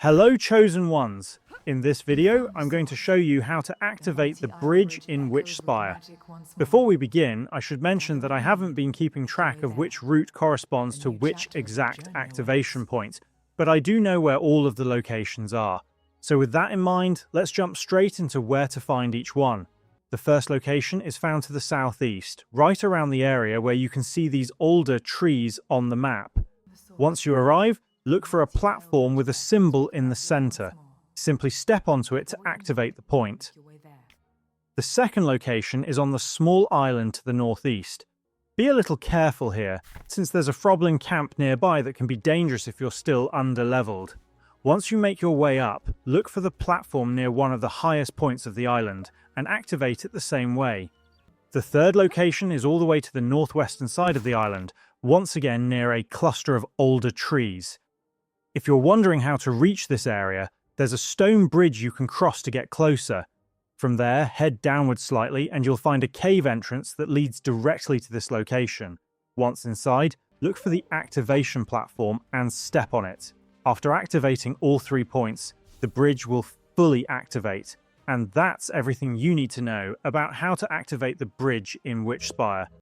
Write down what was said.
Hello Chosen Ones! In this video, I'm going to show you how to activate the bridge in Witchspire. Before we begin, I should mention that I haven't been keeping track of which route corresponds to which exact activation point, but I do know where all of the locations are. So with that in mind, let's jump straight into where to find each one. The first location is found to the southeast, right around the area where you can see these older trees on the map. Once you arrive, look for a platform with a symbol in the center. Simply step onto it to activate the point. The second location is on the small island to the northeast. Be a little careful here, since there's a Froblin camp nearby that can be dangerous if you're still under-leveled. Once you make your way up, look for the platform near one of the highest points of the island, and activate it the same way. The third location is all the way to the northwestern side of the island, once again near a cluster of older trees. If you're wondering how to reach this area, there's a stone bridge you can cross to get closer. From there, head downward slightly and you'll find a cave entrance that leads directly to this location. Once inside, look for the activation platform and step on it. After activating all 3 points, the bridge will fully activate. And that's everything you need to know about how to activate the bridge in Witchspire.